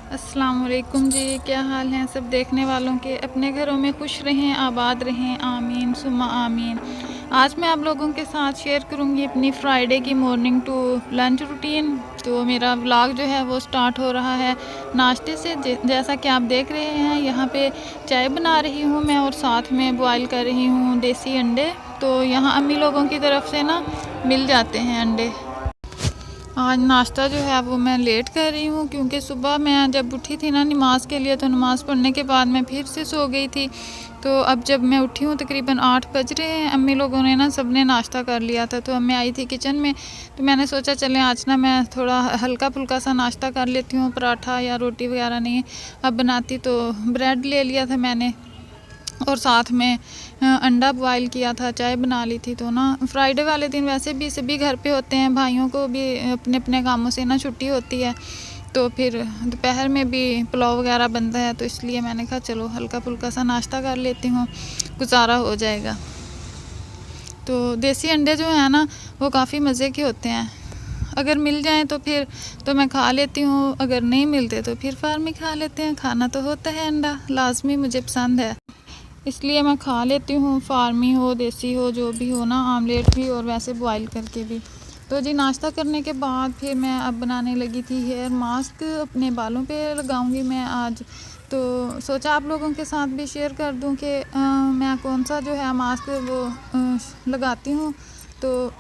अस्सलाम वालेकुम जी, क्या हाल हैं सब देखने वालों के। अपने घरों में खुश रहें, आबाद रहें, आमीन सुम्मा आमीन। आज मैं आप लोगों के साथ शेयर करूंगी अपनी फ्राइडे की मॉर्निंग टू लंच रूटीन। तो मेरा व्लॉग जो है वो स्टार्ट हो रहा है नाश्ते से। जैसा कि आप देख रहे हैं, यहाँ पे चाय बना रही हूँ मैं और साथ में बॉयल कर रही हूँ देसी अंडे। तो यहाँ अम्मी लोगों की तरफ से ना मिल जाते हैं अंडे। आज नाश्ता जो है वो मैं लेट कर रही हूँ क्योंकि सुबह मैं जब उठी थी ना नमाज़ के लिए, तो नमाज़ पढ़ने के बाद मैं फिर से सो गई थी। तो अब जब मैं उठी हूँ तकरीबन 8 बज रहे हैं। अम्मी लोगों ने ना सबने नाश्ता कर लिया था, तो मैं आई थी किचन में। तो मैंने सोचा चलें आज ना मैं थोड़ा हल्का फुल्का सा नाश्ता कर लेती हूँ, पराठा या रोटी वगैरह नहीं अब बनाती, तो ब्रेड ले लिया था मैंने और साथ में अंडा बॉयल किया था, चाय बना ली थी। तो ना फ्राइडे वाले दिन वैसे भी सभी घर पे होते हैं, भाइयों को भी अपने अपने कामों से ना छुट्टी होती है, तो फिर दोपहर में भी पुलाव वगैरह बनता है, तो इसलिए मैंने कहा चलो हल्का फुल्का सा नाश्ता कर लेती हूँ, गुजारा हो जाएगा। तो देसी अंडे जो हैं ना वो काफ़ी मज़े के होते हैं। अगर मिल जाएं तो फिर तो मैं खा लेती हूँ, अगर नहीं मिलते तो फिर फार्मी खा लेते हैं। खाना तो होता है अंडा लाजमी, मुझे पसंद है इसलिए मैं खा लेती हूँ, फार्मी हो देसी हो जो भी हो ना, आमलेट भी और वैसे बॉईल करके भी। तो जी नाश्ता करने के बाद फिर मैं अब बनाने लगी थी हेयर मास्क, अपने बालों पे लगाऊंगी मैं आज। तो सोचा आप लोगों के साथ भी शेयर कर दूं कि मैं कौन सा जो है मास्क वो लगाती हूँ। तो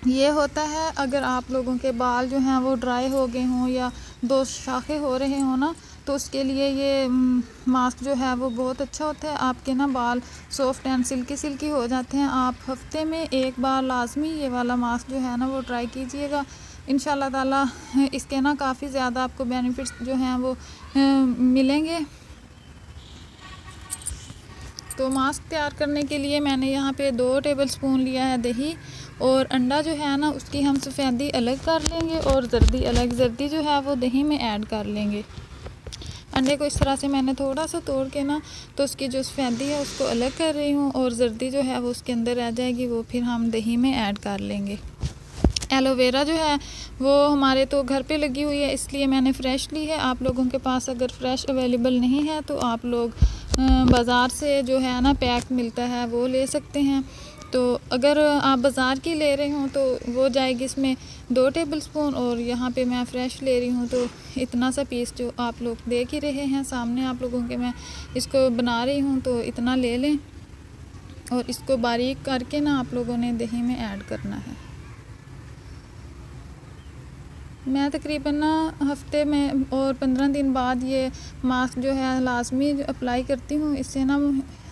ये होता है अगर आप लोगों के बाल जो हैं वो ड्राई हो गए हों या दो शाखे हो रहे हों ना, तो उसके लिए ये मास्क जो है वो बहुत अच्छा होता है। आपके ना बाल सॉफ्ट एंड सिल्की सिल्की हो जाते हैं। आप हफ्ते में एक बार लाजमी ये वाला मास्क जो है ना वो ट्राई कीजिएगा, इंशाल्लाह ताला इसके ना काफ़ी ज़्यादा आपको बेनिफिट्स जो हैं वो मिलेंगे। तो मास्क तैयार करने के लिए मैंने यहाँ पे 2 टेबल स्पून लिया है दही, और अंडा जो है ना उसकी हम सफ़ेदी अलग कर लेंगे और जर्दी अलग। जर्दी जो है वो दही में ऐड कर लेंगे। अंडे को इस तरह से मैंने थोड़ा सा तोड़ के ना, तो उसकी जो सफ़ेदी है उसको अलग कर रही हूँ, और जर्दी जो है वो उसके अंदर रह जाएगी, वो फिर हम दही में ऐड कर लेंगे। एलोवेरा जो है वो हमारे तो घर पे लगी हुई है, इसलिए मैंने फ़्रेश ली है। आप लोगों के पास अगर फ़्रेश अवेलेबल नहीं है तो आप लोग बाज़ार से जो है ना पैक मिलता है वो ले सकते हैं। तो अगर आप बाज़ार की ले रहे हों तो वो जाएगी इसमें 2 टेबल स्पून, और यहाँ पे मैं फ़्रेश ले रही हूँ तो इतना सा पीस जो आप लोग देख ही रहे हैं सामने आप लोगों के, मैं इसको बना रही हूँ तो इतना ले लें, और इसको बारीक करके ना आप लोगों ने दही में ऐड करना है। मैं तकरीबन ना हफ़्ते में और 15 दिन बाद ये मास्क जो है लाजमी अप्लाई करती हूँ। इससे ना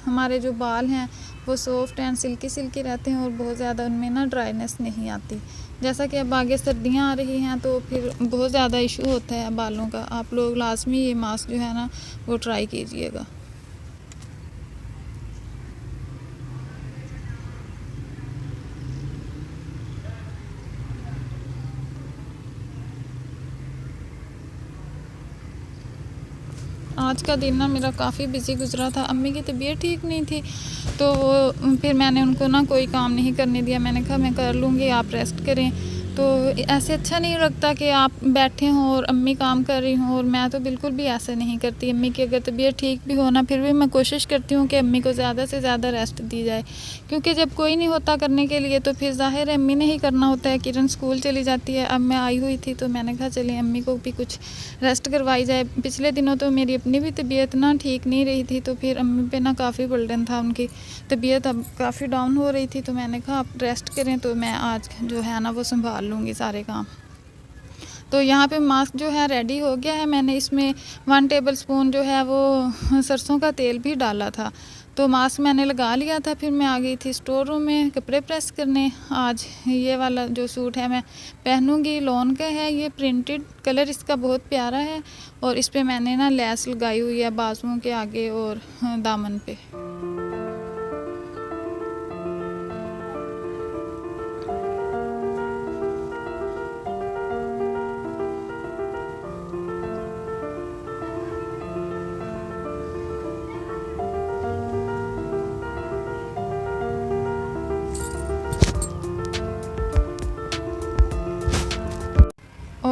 हमारे जो बाल हैं वो सॉफ्ट एंड सिल्की सिल्की रहते हैं और बहुत ज़्यादा उनमें ना ड्राइनेस नहीं आती। जैसा कि अब आगे सर्दियाँ आ रही हैं तो फिर बहुत ज़्यादा इशू होता है बालों का। आप लोग लाजमी ये मास्क जो है ना वो ट्राई कीजिएगा। आज का दिन ना मेरा काफ़ी बिज़ी गुजरा था। अम्मी की तबीयत ठीक नहीं थी, तो वो फिर मैंने उनको ना कोई काम नहीं करने दिया। मैंने कहा मैं कर लूँगी, आप रेस्ट करें। तो ऐसे अच्छा नहीं लगता कि आप बैठे हों और अम्मी काम कर रही हों, और मैं तो बिल्कुल भी ऐसा नहीं करती। अम्मी की अगर तबीयत ठीक भी हो ना, फिर भी मैं कोशिश करती हूँ कि अम्मी को ज़्यादा से ज़्यादा रेस्ट दी जाए, क्योंकि जब कोई नहीं होता करने के लिए तो फिर ज़ाहिर है अम्मी ने ही करना होता है। किरण स्कूल चली जाती है, अब मैं आई हुई थी तो मैंने कहा चलिए अम्मी को भी कुछ रेस्ट करवाई जाए। पिछले दिनों तो मेरी अपनी भी तबीयत ना ठीक नहीं रही थी, तो फिर अम्मी पे ना काफ़ी बर्डन था, उनकी तबीयत अब काफ़ी डाउन हो रही थी। तो मैंने कहा आप रेस्ट करें, तो मैं आज जो है ना वो संभाल लूँगी सारे काम। तो यहाँ पे मास्क जो है रेडी हो गया है। मैंने इसमें 1 टेबल स्पून जो है वो सरसों का तेल भी डाला था। तो मास्क मैंने लगा लिया था, फिर मैं आ गई थी स्टोर रूम में कपड़े प्रेस करने। आज ये वाला जो सूट है मैं पहनूंगी, लॉन का है, ये प्रिंटेड कलर इसका बहुत प्यारा है, और इस पर मैंने ना लेस लगाई हुई है बाजुओं के आगे और दामन पे।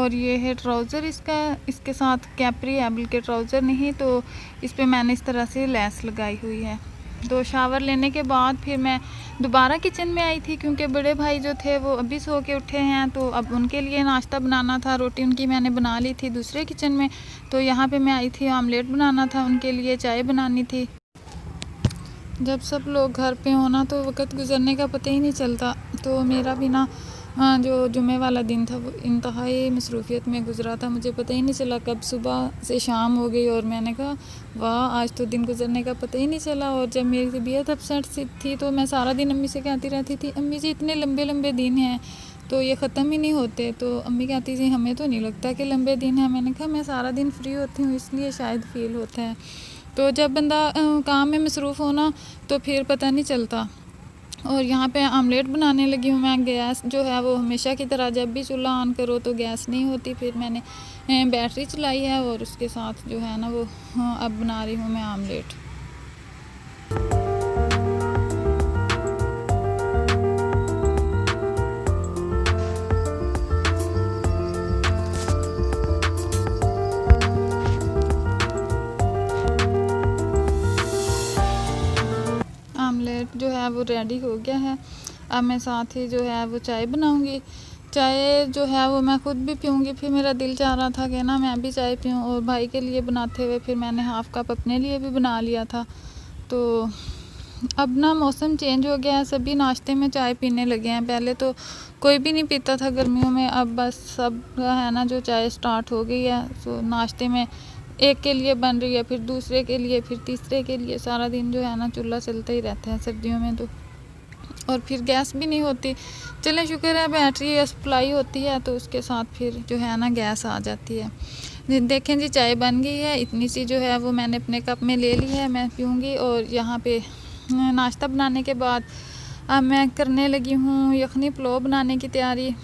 और ये है ट्राउज़र इसका, इसके साथ कैप्री है बल्कि ट्राउज़र नहीं, तो इस पे मैंने इस तरह से लेस लगाई हुई है। तो शावर लेने के बाद फिर मैं दोबारा किचन में आई थी, क्योंकि बड़े भाई जो थे वो अभी सो के उठे हैं, तो अब उनके लिए नाश्ता बनाना था। रोटी उनकी मैंने बना ली थी दूसरे किचन में, तो यहाँ पे मैं आई थी ऑमलेट बनाना था उनके लिए, चाय बनानी थी। जब सब लोग घर पे हो ना तो वक्त गुजरने का पता ही नहीं चलता। तो मेरा भी ना जो जुमे वाला दिन था वो इंतहाई मसरूफ़ियत में गुजरा था, मुझे पता ही नहीं चला कब सुबह से शाम हो गई। और मैंने कहा वाह, आज तो दिन गुजरने का पता ही नहीं चला। और जब मेरी तबीयत अपसेट सी थी तो मैं सारा दिन अम्मी से कहती रहती थी, अम्मी जी इतने लंबे लंबे दिन हैं तो ये ख़त्म ही नहीं होते। तो अम्मी कहती थी हमें तो नहीं लगता कि लंबे दिन हैं। मैंने कहा मैं सारा दिन फ्री होती हूँ इसलिए शायद फ़ील होता है। तो जब बंदा काम में मसरूफ़ होना तो फिर पता नहीं चलता। और यहाँ पे आमलेट बनाने लगी हूँ मैं। गैस जो है वो हमेशा की तरह जब भी चूल्हा ऑन करो तो गैस नहीं होती, फिर मैंने बैटरी चलाई है और उसके साथ जो है ना वो अब बना रही हूँ मैं आमलेट। आमलेट जो है वो रेडी हो गया है। अब मैं साथ ही जो है वो चाय बनाऊंगी। चाय जो है वो मैं ख़ुद भी पीऊँगी, फिर मेरा दिल चाह रहा था कि ना मैं भी चाय पीऊँ, और भाई के लिए बनाते हुए फिर मैंने हाफ़ कप अपने लिए भी बना लिया था। तो अब ना मौसम चेंज हो गया है, सभी नाश्ते में चाय पीने लगे हैं। पहले तो कोई भी नहीं पीता था गर्मियों में, अब बस सब है ना जो चाय स्टार्ट हो गई है। तो नाश्ते में एक के लिए बन रही है, फिर दूसरे के लिए, फिर तीसरे के लिए। सारा दिन जो है ना चूल्हा चलता ही रहता है सर्दियों में तो। और फिर गैस भी नहीं होती। चलें शुक्र है बैटरी सप्लाई होती है तो उसके साथ फिर जो है ना गैस आ जाती है। देखें जी चाय बन गई है, इतनी सी जो है वो मैंने अपने कप में ले ली है, मैं पीऊँगी। और यहाँ पे नाश्ता बनाने के बाद अब मैं करने लगी हूँ यखनी पुलाव बनाने की तैयारी।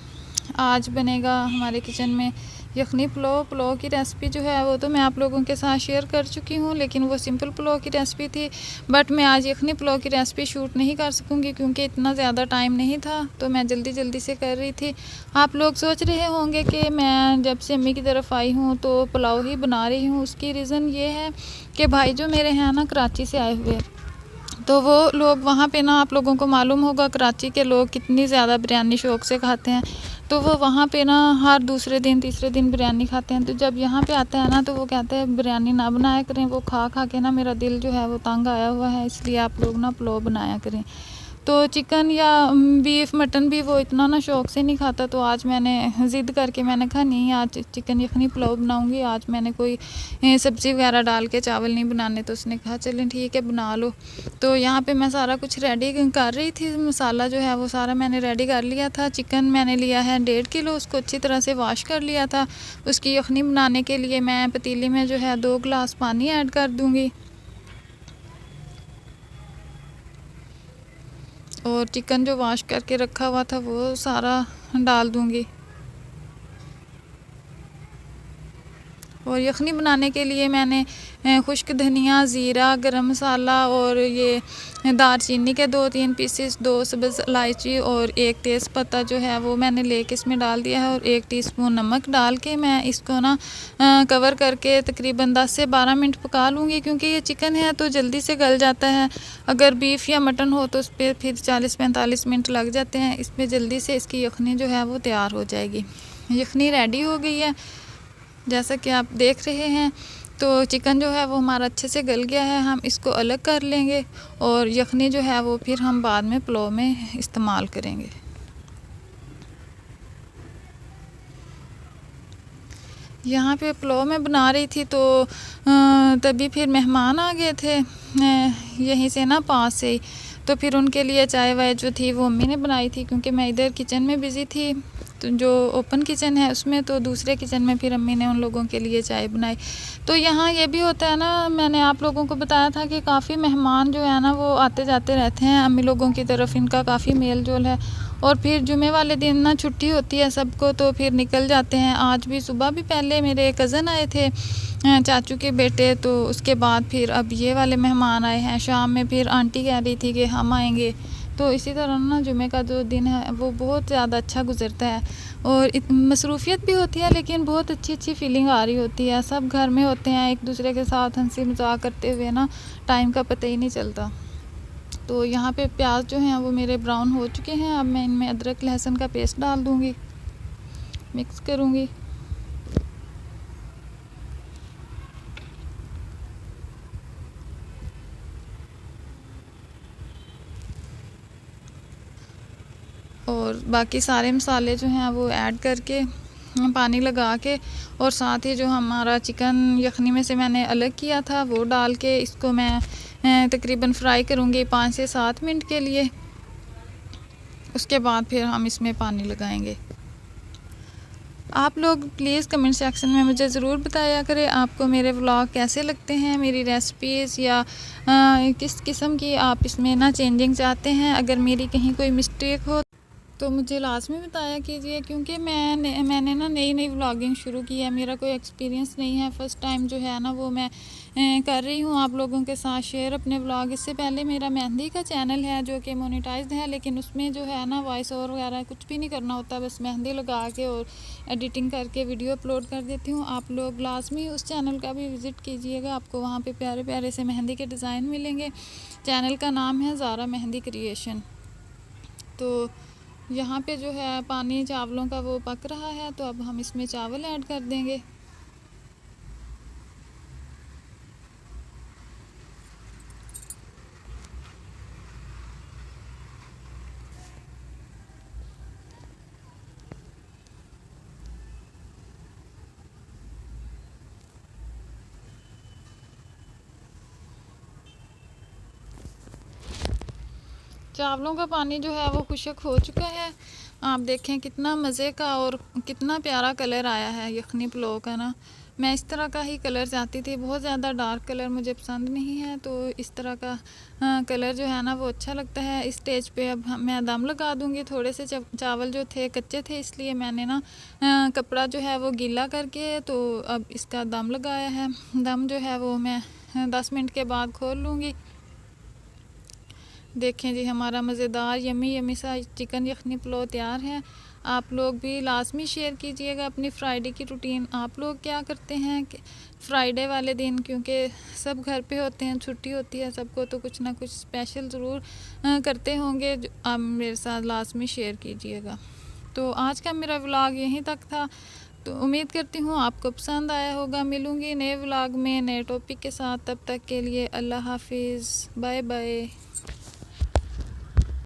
आज बनेगा हमारे किचन में यखनी पुलाव। पुलाव की रेसिपी जो है वो तो मैं आप लोगों के साथ शेयर कर चुकी हूँ, लेकिन वो सिंपल पुलाव की रेसिपी थी। बट मैं आज यखनी पुलाव की रेसिपी शूट नहीं कर सकूँगी क्योंकि इतना ज़्यादा टाइम नहीं था, तो मैं जल्दी जल्दी से कर रही थी। आप लोग सोच रहे होंगे कि मैं जब से अम्मी की तरफ आई हूँ तो पुलाव ही बना रही हूँ। उसकी रीज़न ये है कि भाई जो मेरे हैं ना कराची से आए हुए, तो वो लोग वहाँ पे ना, आप लोगों को मालूम होगा कराची के लोग कितनी ज़्यादा बिरयानी शौक़ से खाते हैं। तो वो वहाँ पे ना हर दूसरे दिन तीसरे दिन बिरयानी खाते हैं। तो जब यहाँ पे आते हैं ना तो वो कहते हैं बिरयानी ना बनाया करें, वो खा खा के ना मेरा दिल जो है वो तंग आया हुआ है, इसलिए आप लोग ना पुलाव बनाया करें। तो चिकन या बीफ मटन भी वो इतना ना शौक़ से नहीं खाता। तो आज मैंने ज़िद करके मैंने कहा नहीं, आज चिकन यखनी पुलाव बनाऊंगी। आज मैंने कोई सब्ज़ी वगैरह डाल के चावल नहीं बनाने। तो उसने कहा चलें ठीक है बना लो। तो यहाँ पे मैं सारा कुछ रेडी कर रही थी। मसाला जो है वो सारा मैंने रेडी कर लिया था। चिकन मैंने लिया है 1.5 किलो, उसको अच्छी तरह से वॉश कर लिया था। उसकी यखनी बनाने के लिए मैं पतीली में जो है 2 गिलास पानी ऐड कर दूँगी और चिकन जो वॉश करके रखा हुआ था वो सारा डाल दूँगी। और यखनी बनाने के लिए मैंने खुश्क धनिया, ज़ीरा, गरम मसाला और ये दालचीनी के 2-3 पीसेस, 2 सब्ज़ इलायची और 1 तेज़पत्ता जो है वो मैंने लेके इसमें डाल दिया है। और 1 टीस्पून नमक डाल के मैं इसको ना कवर करके तकरीबन 10 से 12 मिनट पका लूँगी, क्योंकि ये चिकन है तो जल्दी से गल जाता है। अगर बीफ या मटन हो तो उस पर फिर 40-45 मिनट लग जाते हैं। इस पर जल्दी से इसकी यखनी जो है वो तैयार हो जाएगी। यखनी रेडी हो गई है जैसा कि आप देख रहे हैं। तो चिकन जो है वो हमारा अच्छे से गल गया है, हम इसको अलग कर लेंगे और यखनी जो है वो फिर हम बाद में पुलाव में इस्तेमाल करेंगे। यहाँ पे पुलाव में बना रही थी तो तभी फिर मेहमान आ गए थे यहीं से ना पास से ही। तो फिर उनके लिए चाय वाय जो थी वो अम्मी ने बनाई थी, क्योंकि मैं इधर किचन में बिज़ी थी। तो जो ओपन किचन है उसमें, तो दूसरे किचन में फिर अम्मी ने उन लोगों के लिए चाय बनाई। तो यहाँ ये भी होता है ना, मैंने आप लोगों को बताया था कि काफ़ी मेहमान जो है ना वो आते जाते रहते हैं। अम्मी लोगों की तरफ इनका काफ़ी मेल जोल है। और फिर जुमे वाले दिन ना छुट्टी होती है सबको, तो फिर निकल जाते हैं। आज भी सुबह भी पहले मेरे कज़न आए थे, चाचू के बेटे, तो उसके बाद फिर अब ये वाले मेहमान आए हैं। शाम में फिर आंटी कह रही थी कि हम आएंगे। तो इसी तरह ना जुमे का जो दिन है वो बहुत ज़्यादा अच्छा गुज़रता है। और मसरूफ़ियत भी होती है, लेकिन बहुत अच्छी अच्छी फ़ीलिंग आ रही होती है। सब घर में होते हैं, एक दूसरे के साथ हंसी मजाक करते हुए ना, टाइम का पता ही नहीं चलता। तो यहाँ पे प्याज जो हैं वो मेरे ब्राउन हो चुके हैं। अब मैं इनमें अदरक लहसुन का पेस्ट डाल दूँगी, मिक्स करूँगी। और बाकी सारे मसाले जो हैं वो ऐड करके पानी लगा के, और साथ ही जो हमारा चिकन यखनी में से मैंने अलग किया था वो डाल के इसको मैं तकरीबन फ्राई करूँगी 5 से 7 मिनट के लिए। उसके बाद फिर हम इसमें पानी लगाएंगे। आप लोग प्लीज़ कमेंट सेक्शन में मुझे ज़रूर बताया करें आपको मेरे व्लॉग कैसे लगते हैं, मेरी रेसिपीज़, या किस किस्म की आप इसमें ना चेंजिंग चाहते हैं। अगर मेरी कहीं कोई मिस्टेक हो तो मुझे लाज़मी बताया कीजिए, क्योंकि मैंने ना नई व्लॉगिंग शुरू की है, मेरा कोई एक्सपीरियंस नहीं है। फ़र्स्ट टाइम जो है ना वो मैं कर रही हूँ आप लोगों के साथ शेयर अपने व्लॉग। इससे पहले मेरा मेहंदी का चैनल है जो कि मोनेटाइज्ड है, लेकिन उसमें जो है ना वॉइस ओवर वगैरह कुछ भी नहीं करना होता, बस मेहंदी लगा के और एडिटिंग करके वीडियो अपलोड कर देती हूँ। आप लोग लाज़मी उस चैनल का भी विज़िट कीजिएगा, आपको वहाँ पर प्यारे प्यारे से मेहंदी के डिज़ाइन मिलेंगे। चैनल का नाम है ज़ारा मेहंदी क्रिएशन। तो यहाँ पे जो है पानी चावलों का वो पक रहा है, तो अब हम इसमें चावल ऐड कर देंगे। चावलों का पानी जो है वो खुश्क हो चुका है। आप देखें कितना मज़े का और कितना प्यारा कलर आया है यखनी पुलाव का ना। मैं इस तरह का ही कलर चाहती थी, बहुत ज़्यादा डार्क कलर मुझे पसंद नहीं है, तो इस तरह का कलर जो है ना वो अच्छा लगता है। इस स्टेज पे अब मैं दम लगा दूंगी। थोड़े से चावल जो थे कच्चे थे, इसलिए मैंने ना कपड़ा जो है वो गीला करके तो अब इसका दम लगाया है। दम जो है वो मैं 10 मिनट के बाद खोल लूँगी। देखें जी, हमारा मज़ेदार यमी यमी सा चिकन यखनी पुलाव तैयार है। आप लोग भी लाजमी शेयर कीजिएगा अपनी फ्राइडे की रूटीन। आप लोग क्या करते हैं कि फ्राइडे वाले दिन, क्योंकि सब घर पे होते हैं, छुट्टी होती है सबको, तो कुछ ना कुछ स्पेशल ज़रूर करते होंगे, जो आप मेरे साथ लाजमी शेयर कीजिएगा। तो आज का मेरा व्लॉग यहीं तक था, तो उम्मीद करती हूँ आपको पसंद आया होगा। मिलूँगी नए व्लॉग में नए टॉपिक के साथ, तब तक के लिए अल्लाह हाफिज़, बाय बाय।